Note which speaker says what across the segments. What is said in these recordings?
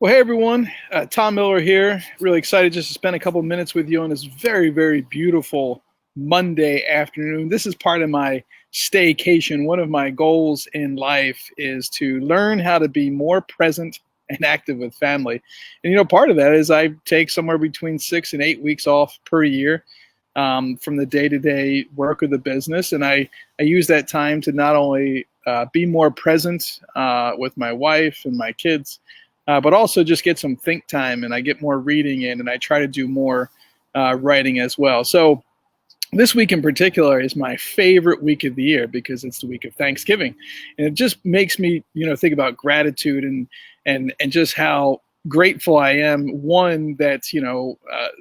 Speaker 1: Well, hey everyone, Tom Miller here. Really excited just to spend a couple minutes with you on this very, very beautiful Monday afternoon. This is part of my staycation. One of my goals in life is to learn how to be more present and active with family. And part of that is I take somewhere between 6 and 8 weeks off per year from the day-to-day work of the business, and I use that time to not only be more present with my wife and my kids, but also just get some think time, and I get more reading in, and I try to do more writing as well. So this week in particular is my favorite week of the year because it's the week of Thanksgiving, and it just makes me, think about gratitude and just how grateful I am. One, that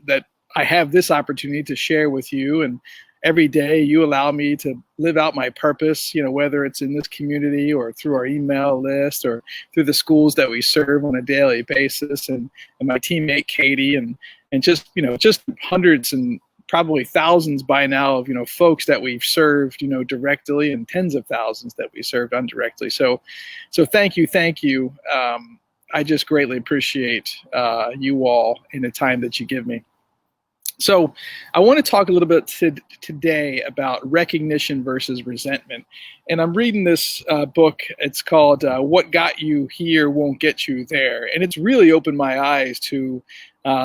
Speaker 1: that I have this opportunity to share with you, and every day you allow me to live out my purpose, whether it's in this community or through our email list or through the schools that we serve on a daily basis, and my teammate Katie, and just hundreds and probably thousands by now of folks that we've served directly, and tens of thousands that we served indirectly. So thank you. I just greatly appreciate you all in the time that you give me. So I want to talk a little bit today about recognition versus resentment. And I'm reading this book. It's called What Got You Here Won't Get You There. And it's really opened my eyes to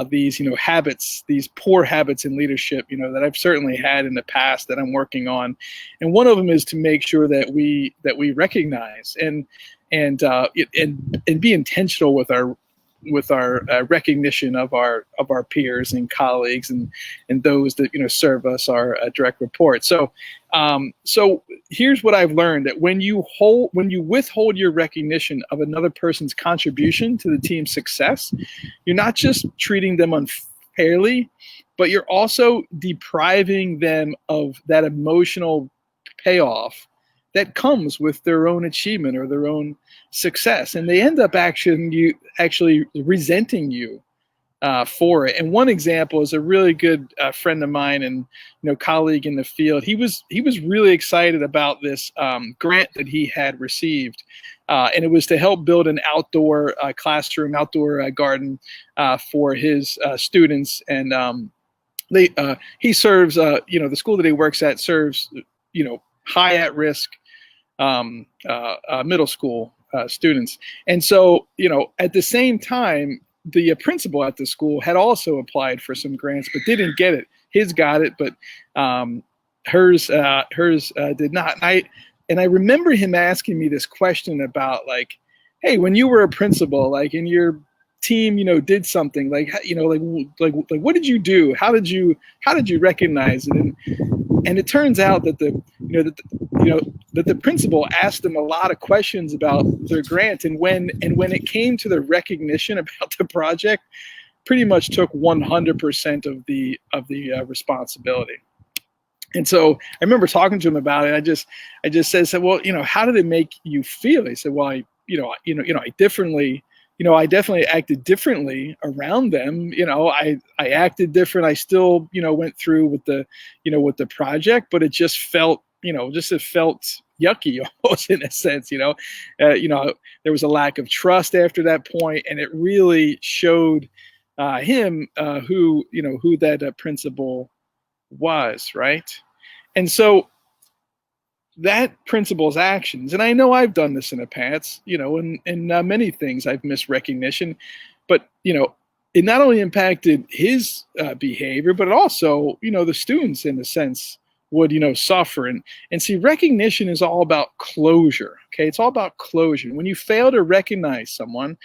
Speaker 1: these habits, these poor habits in leadership, that I've certainly had in the past that I'm working on. And one of them is to make sure that we recognize and be intentional with our recognition of our peers and colleagues and those that serve us, our direct reports. So here's what I've learned: that when you withhold your recognition of another person's contribution to the team's success, you're not just treating them unfairly, but you're also depriving them of that emotional payoff that comes with their own achievement or their own success, and they end up actually resenting you for it. And one example is a really good friend of mine and colleague in the field. He was really excited about this grant that he had received, and it was to help build an outdoor classroom, outdoor garden for his students. And he serves the school that he works at serves high at risk middle school students. And so, at the same time, the principal at the school had also applied for some grants, but didn't get it. His got it, but hers did not. And I remember him asking me this question about, like, hey, when you were a principal, like, in your team, did something, like what did you do? How did you recognize it? And it turns out that the principal asked them a lot of questions about their grant, and when it came to the recognition about the project, pretty much took 100% of the responsibility. And so I remember talking to him about it. I just said, well, how did it make you feel? He said, well, I definitely acted differently around them. I acted different. I still, went through with the project, but it just felt, it felt yucky almost, in a sense. There was a lack of trust after that point, and it really showed him who that principal was, right? And so that principal's actions, and I know I've done this in the past, in many things I've missed recognition, but it not only impacted his behavior, but it also, the students, in a sense, would suffer. And see, recognition is all about closure. Okay, it's all about closure. When you fail to recognize someone,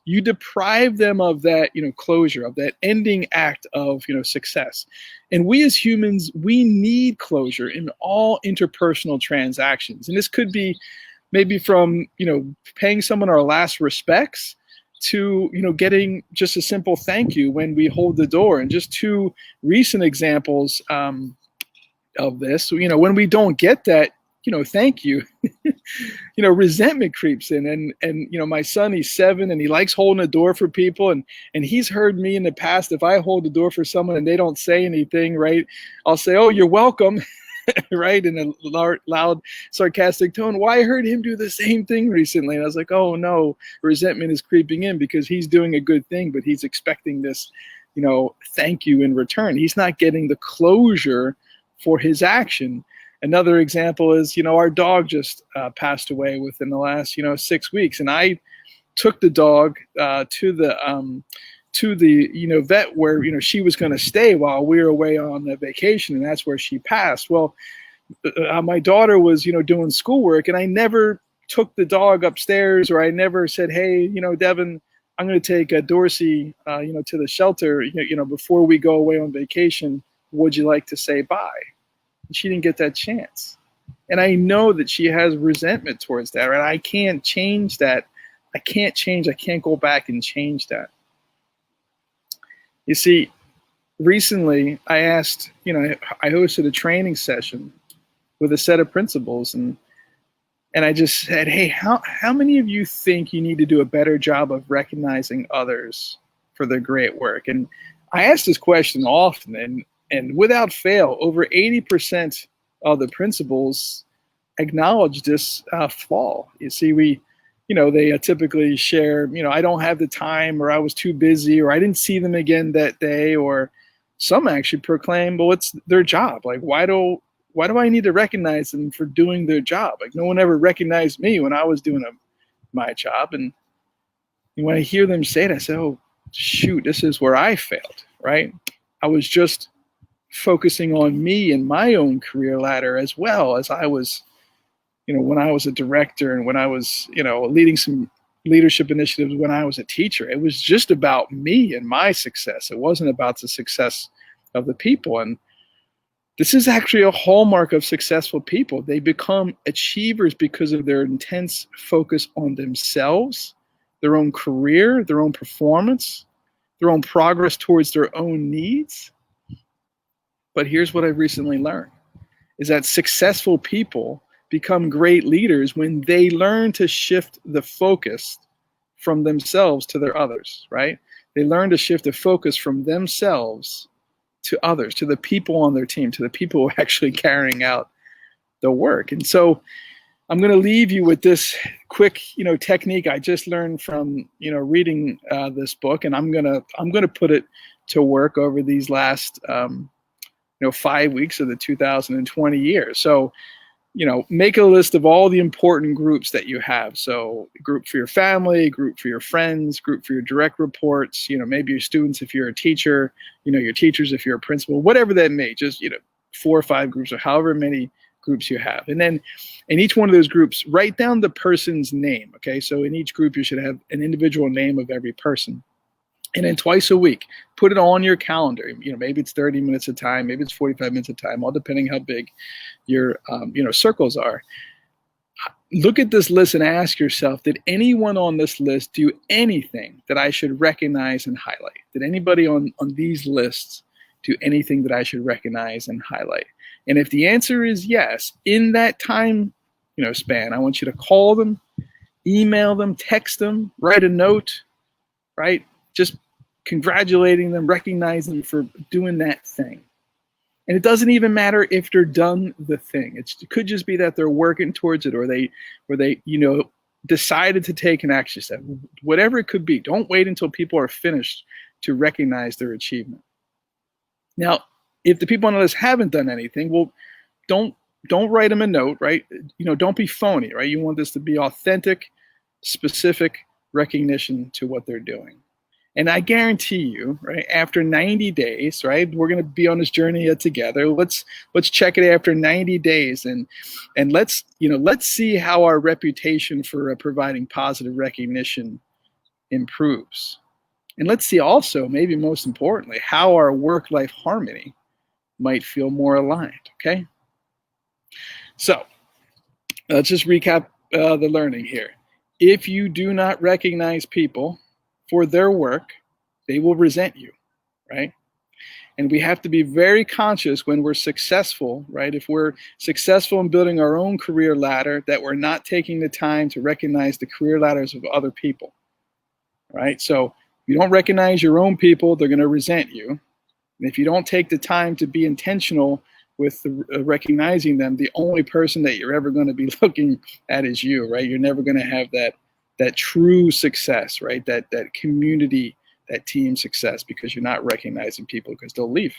Speaker 1: you deprive them of that closure, of that ending act of success. And we as humans, we need closure in all interpersonal transactions. And this could be maybe from paying someone our last respects to getting just a simple thank you when we hold the door. And just two recent examples of this, when we don't get that thank you, resentment creeps in. And my son, he's 7, and he likes holding the door for people. And he's heard me in the past, if I hold the door for someone and they don't say anything, right, I'll say, oh, you're welcome. right? In a loud, sarcastic tone. Well, I heard him do the same thing recently. And I was like, oh no, resentment is creeping in because he's doing a good thing, but he's expecting this, thank you in return. He's not getting the closure for his action. Another example is, our dog just passed away within the last, 6 weeks. And I took the dog to the vet where she was going to stay while we were away on the vacation, and that's where she passed. Well, my daughter was doing schoolwork, and I never took the dog upstairs, or I never said, hey, Devin, I'm going to take Dorsey to the shelter before we go away on vacation. Would you like to say bye? And she didn't get that chance, and I know that she has resentment towards that, right? I can't change that. I can't go back and change that. You see, recently I asked, I hosted a training session with a set of principals, and I just said, hey, how many of you think you need to do a better job of recognizing others for their great work? And I asked this question often, and without fail, over 80% of the principals acknowledge this flaw. You see, they typically share, I don't have the time, or I was too busy, or I didn't see them again that day, or some actually proclaim, well, it's their job. Like, why do I need to recognize them for doing their job? Like, no one ever recognized me when I was doing my job. And when I hear them say it, I say, oh, shoot, this is where I failed, right? I was just focusing on me and my own career ladder, as well as I was when I was a director, and when I was, leading some leadership initiatives when I was a teacher. It was just about me and my success. It wasn't about the success of the people. And this is actually a hallmark of successful people. They become achievers because of their intense focus on themselves, their own career, their own performance, their own progress towards their own needs. But here's what I've recently learned, is that successful people become great leaders when they learn to shift the focus from themselves to their others, right? They learn to shift the focus from themselves to others, to the people on their team, to the people who are actually carrying out the work. And so I'm going to leave you with this quick, technique I just learned from, reading this book, and I'm going to put it to work over these last, 5 weeks of the 2020 year. So, make a list of all the important groups that you have. So group for your family, group for your friends, group for your direct reports, maybe your students if you're a teacher, your teachers if you're a principal, whatever that may, just, 4 or 5 groups, or however many groups you have. And then in each one of those groups, write down the person's name. Okay. So in each group, you should have an individual name of every person. And then twice a week, put it on your calendar. Maybe it's 30 minutes a time, maybe it's 45 minutes a time, all depending how big your, circles are. Look at this list and ask yourself, did anyone on this list do anything that I should recognize and highlight? Did anybody on these lists do anything that I should recognize and highlight? And if the answer is yes, in that time, span, I want you to call them, email them, text them, write a note, right? Just congratulating them, recognizing them for doing that thing. And it doesn't even matter if they're done the thing. It could just be that they're working towards it, or they decided to take an action step. Whatever it could be, don't wait until people are finished to recognize their achievement. Now, if the people on the list haven't done anything, well, don't write them a note, right? Don't be phony, right? You want this to be authentic, specific recognition to what they're doing. And I guarantee you, right, after 90 days, right, we're going to be on this journey together. Let's check it after 90 days, and let's see how our reputation for providing positive recognition improves. And let's see also, maybe most importantly, how our work-life harmony might feel more aligned, okay? So let's just recap the learning here. If you do not recognize people for their work, they will resent you, right? And we have to be very conscious when we're successful, right? If we're successful in building our own career ladder, that we're not taking the time to recognize the career ladders of other people, right? So if you don't recognize your own people, they're going to resent you. And if you don't take the time to be intentional with recognizing them, the only person that you're ever going to be looking at is you, right? You're never going to have that true success, right? That community, that team success, because you're not recognizing people, because they'll leave.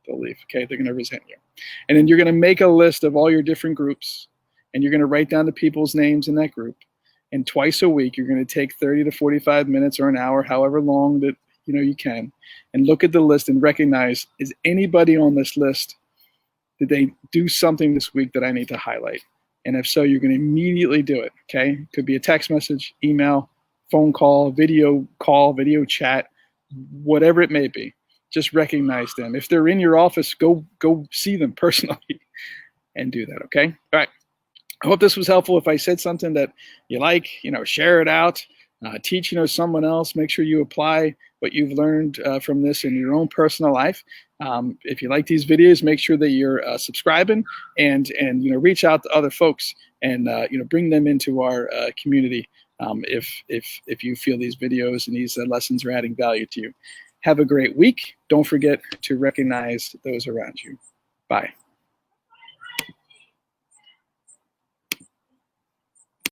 Speaker 1: They'll leave. Okay, they're going to resent you. And then you're going to make a list of all your different groups, and you're going to write down the people's names in that group. And twice a week, you're going to take 30 to 45 minutes or an hour, however long that you can, and look at the list and recognize, is anybody on this list, did they do something this week that I need to highlight? And if so, you're going to immediately do it. Okay, it could be a text message, email, phone call, video chat, whatever it may be. Just recognize them. If they're in your office, go see them personally and do that. Okay. All right. I hope this was helpful. If I said something that you like, share it out, teach, someone else. Make sure you apply what you've learned from this in your own personal life. If you like these videos, make sure that you're subscribing and reach out to other folks and bring them into our community if you feel these videos and these lessons are adding value to you. Have a great week. Don't forget to recognize those around you. Bye.